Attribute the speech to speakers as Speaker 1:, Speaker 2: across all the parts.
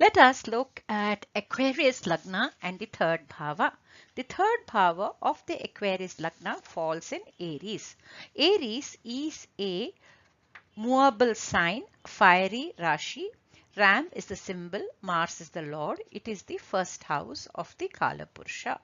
Speaker 1: Let us look at Aquarius lagna and the third bhava. The third bhava of the Aquarius lagna falls in Aries. Aries is a movable sign, fiery Rashi. Ram is the symbol, Mars is the Lord. It is the first house of the Kala Purusha.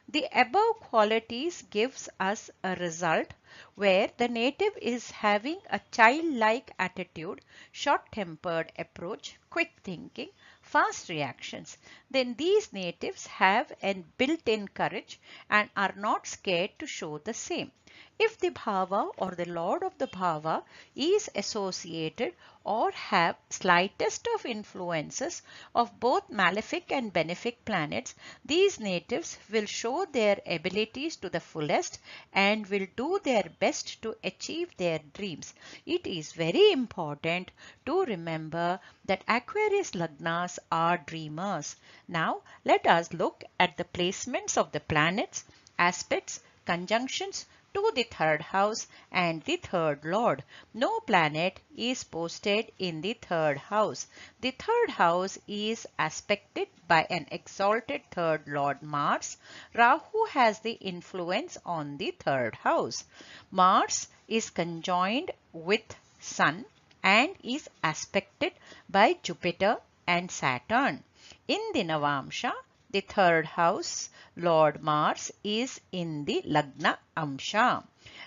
Speaker 1: The above qualities gives us a result where the native is having a childlike attitude, short-tempered approach, quick thinking, fast reactions. Then these natives have a built-in courage and are not scared to show the same. If the bhava or the lord of the bhava is associated or have slightest of influences of both malefic and benefic planets, these natives will show their abilities to the fullest and will do their best to achieve their dreams. It is very important to remember that Aquarius lagnas are dreamers. Now let us look at the placements of the planets, aspects, conjunctions to the third house and the third lord. No planet is posted in the third house. The third house is aspected by an exalted third lord Mars. Rahu has the influence on the third house. Mars is conjoined with Sun and is aspected by Jupiter and Saturn. In the Navamsha, the third house, Lord Mars is in the Lagna Amsha.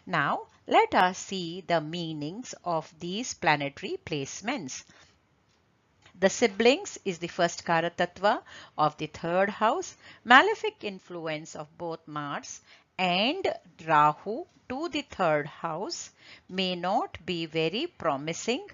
Speaker 1: Now, let us see the meanings of these planetary placements. The siblings is the first karatattva of the third house. Malefic influence of both Mars and Rahu to the third house may not be very promising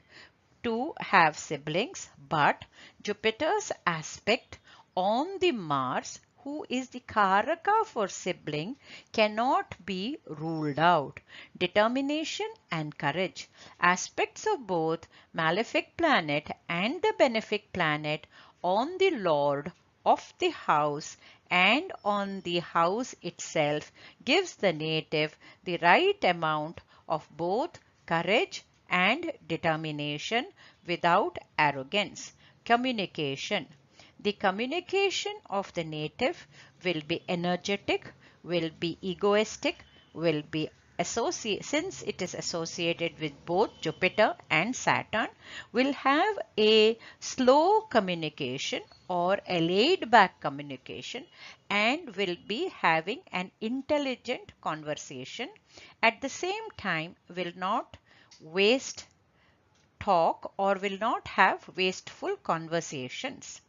Speaker 1: to have siblings, but Jupiter's aspect on the Mars, who is the karaka for sibling, cannot be ruled out. Determination and courage. Aspects of both malefic planet and the benefic planet on the lord of the house and on the house itself gives the native the right amount of both courage and determination without arrogance. Communication. The communication of the native will be energetic, will be egoistic, will be since it is associated with both Jupiter and Saturn, will have a slow communication or a laid back communication and will be having an intelligent conversation. At the same time, will not waste talk or will not have wasteful conversations.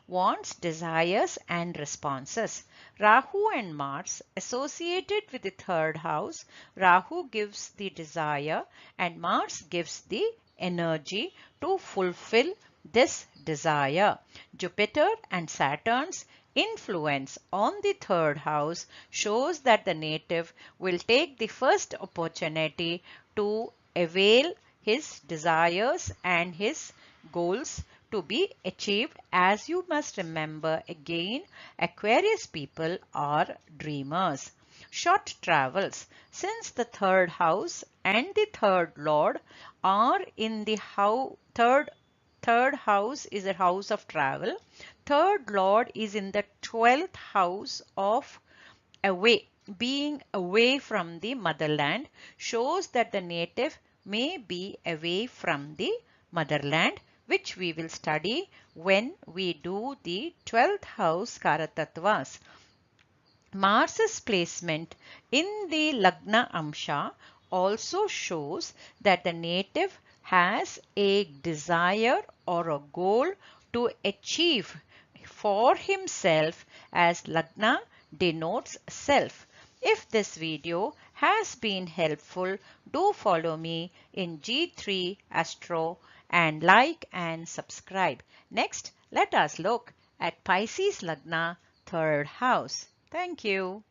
Speaker 1: Wants, desires and responses. Rahu and Mars associated with the third house. Rahu gives the desire and Mars gives the energy to fulfill this desire. Jupiter and Saturn's influence on the third house shows that the native will take the first opportunity to avail his desires and his goals to be achieved. As you must remember again, Aquarius people are dreamers. Short travels. Since the third house and the third lord are in the third house is a house of travel. Third lord is in the 12th house of away. Being away from the motherland shows that the native may be away from the motherland, which we will study when we do the 12th house Karatattvas. Mars's placement in the Lagna Amsha also shows that the native has a desire or a goal to achieve for himself, as Lagna denotes self. If this video has been helpful, do follow me in G3 Astro and like and subscribe. Next, let us look at Pisces Lagna, third house. Thank you.